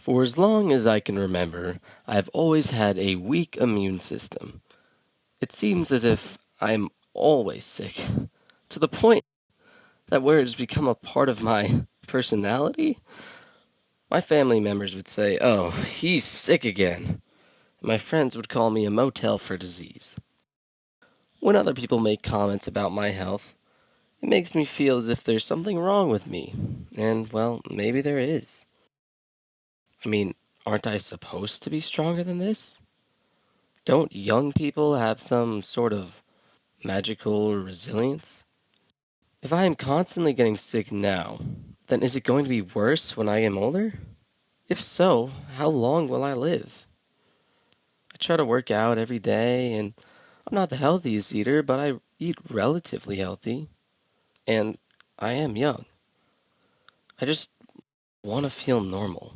For as long as I can remember, I've always had a weak immune system. It seems as if I'm always sick, to the point that where it's become a part of my personality. My family members would say, "Oh, he's sick again." My friends would call me a motel for disease. When other people make comments about my health, it makes me feel as if there's something wrong with me. And, well, maybe there is. I mean, aren't I supposed to be stronger than this? Don't young people have some sort of magical resilience? If I am constantly getting sick now, then is it going to be worse when I am older? If so, how long will I live? I try to work out every day, and I'm not the healthiest eater, but I eat relatively healthy, and I am young. I just want to feel normal.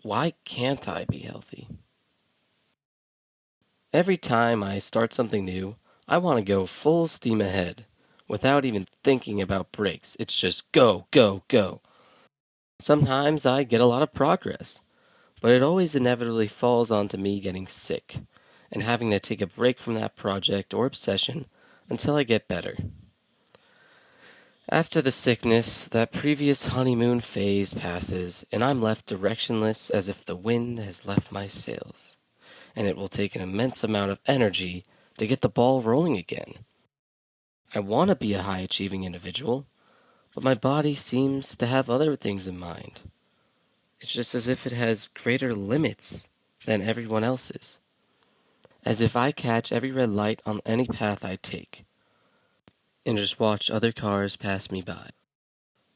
Why can't I be healthy? Every time I start something new, I want to go full steam ahead without even thinking about breaks. It's just go, go, go. Sometimes I get a lot of progress, but it always inevitably falls onto me getting sick and having to take a break from that project or obsession until I get better. After the sickness, that previous honeymoon phase passes, and I'm left directionless as if the wind has left my sails, and it will take an immense amount of energy to get the ball rolling again. I want to be a high achieving individual, but my body seems to have other things in mind. It's just as if it has greater limits than everyone else's, as if I catch every red light on any path I take, and just watch other cars pass me by.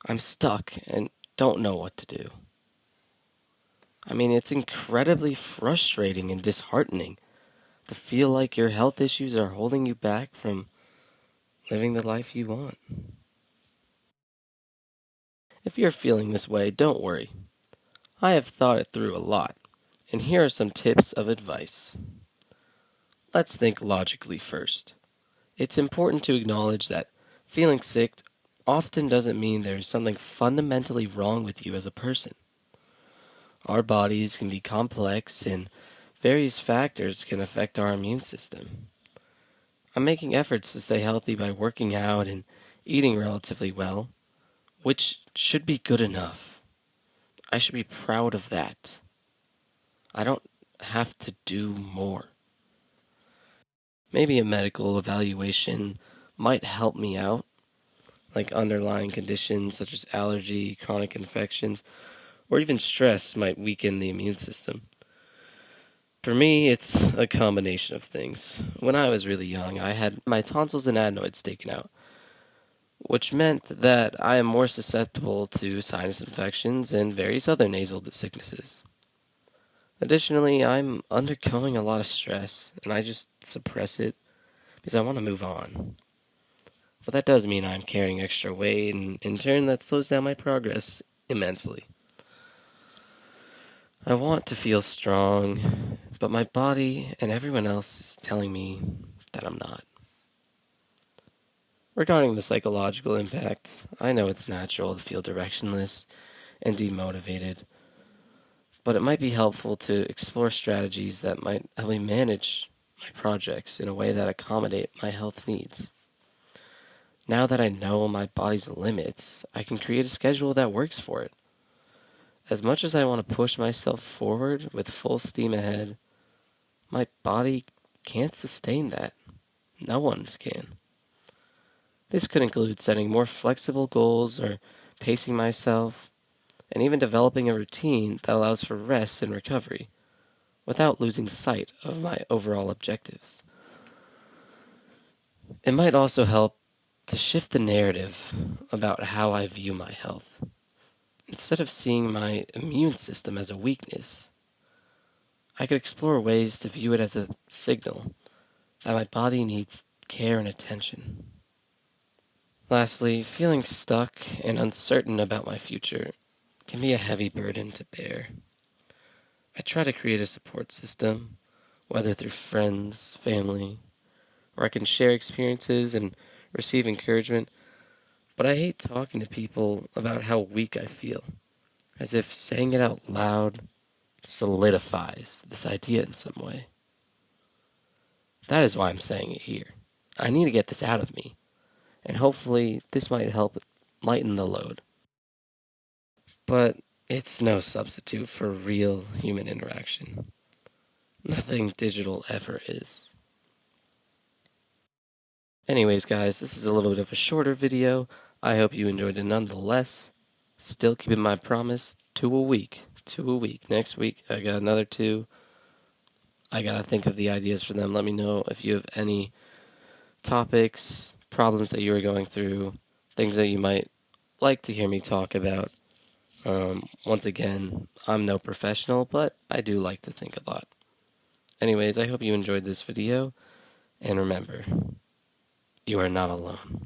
I'm stuck and don't know what to do. I mean, it's incredibly frustrating and disheartening to feel like your health issues are holding you back from living the life you want. If you're feeling this way, don't worry. I have thought it through a lot, and here are some tips of advice. Let's think logically first. It's important to acknowledge that feeling sick often doesn't mean there's something fundamentally wrong with you as a person. Our bodies can be complex, and various factors can affect our immune system. I'm making efforts to stay healthy by working out and eating relatively well, which should be good enough. I should be proud of that. I don't have to do more. Maybe a medical evaluation might help me out, like underlying conditions such as allergy, chronic infections, or even stress might weaken the immune system. For me, it's a combination of things. When I was really young, I had my tonsils and adenoids taken out, which meant that I am more susceptible to sinus infections and various other nasal sicknesses. Additionally, I'm undergoing a lot of stress, and I just suppress it because I want to move on. But that does mean I'm carrying extra weight, and in turn, that slows down my progress immensely. I want to feel strong, but my body and everyone else is telling me that I'm not. Regarding the psychological impact, I know it's natural to feel directionless and demotivated, but it might be helpful to explore strategies that might help me manage my projects in a way that accommodate my health needs. Now that I know my body's limits, I can create a schedule that works for it. As much as I want to push myself forward with full steam ahead, my body can't sustain that. No one's can. This could include setting more flexible goals or pacing myself, and even developing a routine that allows for rest and recovery without losing sight of my overall objectives. It might also help to shift the narrative about how I view my health. Instead of seeing my immune system as a weakness, I could explore ways to view it as a signal that my body needs care and attention. Lastly, feeling stuck and uncertain about my future can be a heavy burden to bear. I try to create a support system, whether through friends, family, where I can share experiences and receive encouragement, but I hate talking to people about how weak I feel, as if saying it out loud solidifies this idea in some way. That is why I'm saying it here. I need to get this out of me, and hopefully this might help lighten the load. But it's no substitute for real human interaction. Nothing digital ever is. Anyways, guys, this is a little bit of a shorter video. I hope you enjoyed it nonetheless. Still keeping my promise, 2 a week. 2 a week. Next week, I got another 2. I gotta think of the ideas for them. Let me know if you have any topics, problems that you are going through, things that you might like to hear me talk about. Once again, I'm no professional, but I do like to think a lot. Anyways, I hope you enjoyed this video, and remember, you are not alone.